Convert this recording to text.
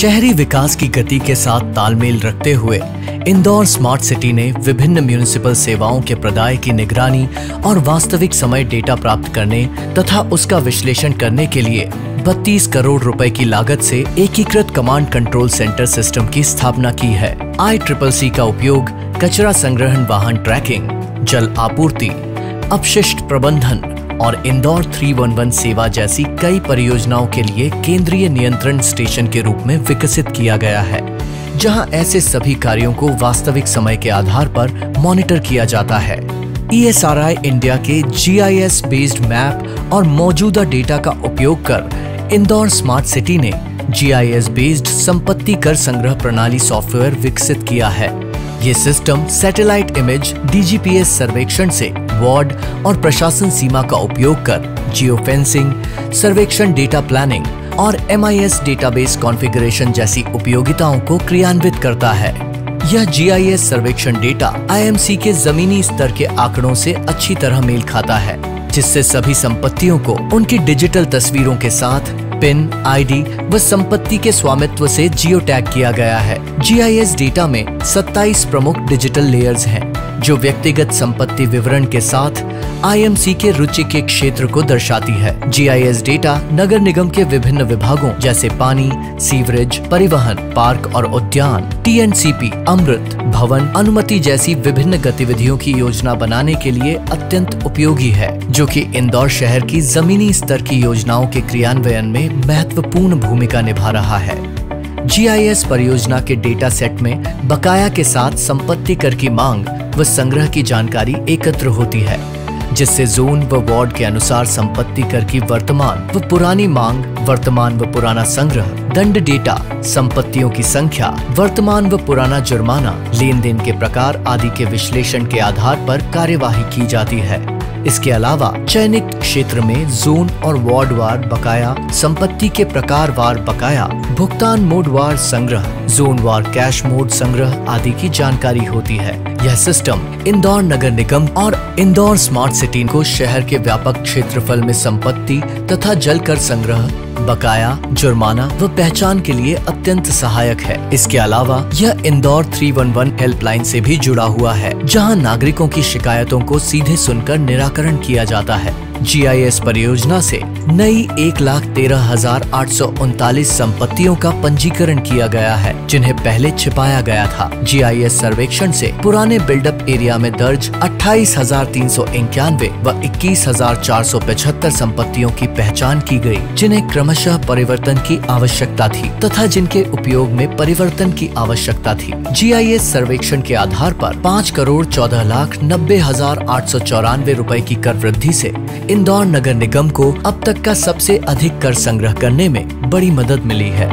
शहरी विकास की गति के साथ तालमेल रखते हुए इंदौर स्मार्ट सिटी ने विभिन्न म्यूनिसिपल सेवाओं के प्रदाय की निगरानी और वास्तविक समय डेटा प्राप्त करने तथा उसका विश्लेषण करने के लिए 32 करोड़ रुपए की लागत से एकीकृत कमांड कंट्रोल सेंटर सिस्टम की स्थापना की है। ICCC का उपयोग कचरा संग्रहण वाहन ट्रैकिंग, जल आपूर्ति, अपशिष्ट प्रबंधन और इंदौर 311 सेवा जैसी कई परियोजनाओं के लिए केंद्रीय नियंत्रण स्टेशन के रूप में विकसित किया गया है, जहां ऐसे सभी कार्यों को वास्तविक समय के आधार पर मॉनिटर किया जाता है। ESRI इंडिया के GIS बेस्ड मैप और मौजूदा डेटा का उपयोग कर इंदौर स्मार्ट सिटी ने GIS बेस्ड संपत्ति कर संग्रह प्रणाली सॉफ्टवेयर विकसित किया है। ये सिस्टम सैटेलाइट इमेज DGPS सर्वेक्षण से वार्ड और प्रशासन सीमा का उपयोग कर जियो फेंसिंग, सर्वेक्षण डेटा प्लानिंग और MIS डेटाबेस कॉन्फ़िगरेशन जैसी उपयोगिताओं को क्रियान्वित करता है। यह GIS सर्वेक्षण डेटा IMC के जमीनी स्तर के आंकड़ों से अच्छी तरह मेल खाता है, जिससे सभी संपत्तियों को उनकी डिजिटल तस्वीरों के साथ पिन, ID व संपत्ति के स्वामित्व से जियो टैग किया गया है। GIS डेटा में 27 प्रमुख डिजिटल लेयर्स हैं, जो व्यक्तिगत संपत्ति विवरण के साथ IMC के रुचि के क्षेत्र को दर्शाती है। GIS डेटा नगर निगम के विभिन्न विभागों जैसे पानी, सीवरेज, परिवहन, पार्क और उद्यान, TNCP, अमृत, भवन, अनुमति जैसी विभिन्न गतिविधियों की योजना बनाने के लिए अत्यंत उपयोगी है, जो कि इंदौर शहर की जमीनी स्तर की योजनाओं के क्रियान्वयन में महत्वपूर्ण भूमिका निभा रहा है। GIS परियोजना के डेटा सेट में बकाया के साथ संपत्ति कर की मांग व संग्रह की जानकारी एकत्र होती है, जिससे जोन व वार्ड के अनुसार संपत्ति कर की वर्तमान व पुरानी मांग, वर्तमान व पुराना संग्रह, दंड डेटा, संपत्तियों की संख्या, वर्तमान व पुराना जुर्माना, लेन देन के प्रकार आदि के विश्लेषण के आधार पर कार्यवाही की जाती है। इसके अलावा चयनित क्षेत्र में जोन और वार्ड वार बकाया, संपत्ति के प्रकार वार बकाया, भुगतान मोड वार संग्रह, जोन वार कैश मोड संग्रह आदि की जानकारी होती है। यह सिस्टम इंदौर नगर निगम और इंदौर स्मार्ट सिटी को शहर के व्यापक क्षेत्रफल में संपत्ति तथा जल कर संग्रह, बकाया, जुर्माना व पहचान के लिए अत्यंत सहायक है। इसके अलावा यह इंदौर 311 हेल्पलाइन से भी जुड़ा हुआ है, जहां नागरिकों की शिकायतों को सीधे सुनकर निराकरण किया जाता है। GIS परियोजना से नई 1,13,839 संपत्तियों का पंजीकरण किया गया है, जिन्हें पहले छिपाया गया था। GIS सर्वेक्षण से पुराने बिल्डअप एरिया में दर्ज 28,391 व 21,475 संपत्तियों की पहचान की गई, जिन्हें क्रमशः परिवर्तन की आवश्यकता थी तथा जिनके उपयोग में परिवर्तन की आवश्यकता थी। GIS सर्वेक्षण के आधार पर 5,14,90,894 रुपए की कर वृद्धि से इंदौर नगर निगम को अब तक का सबसे अधिक कर संग्रह करने में बड़ी मदद मिली है।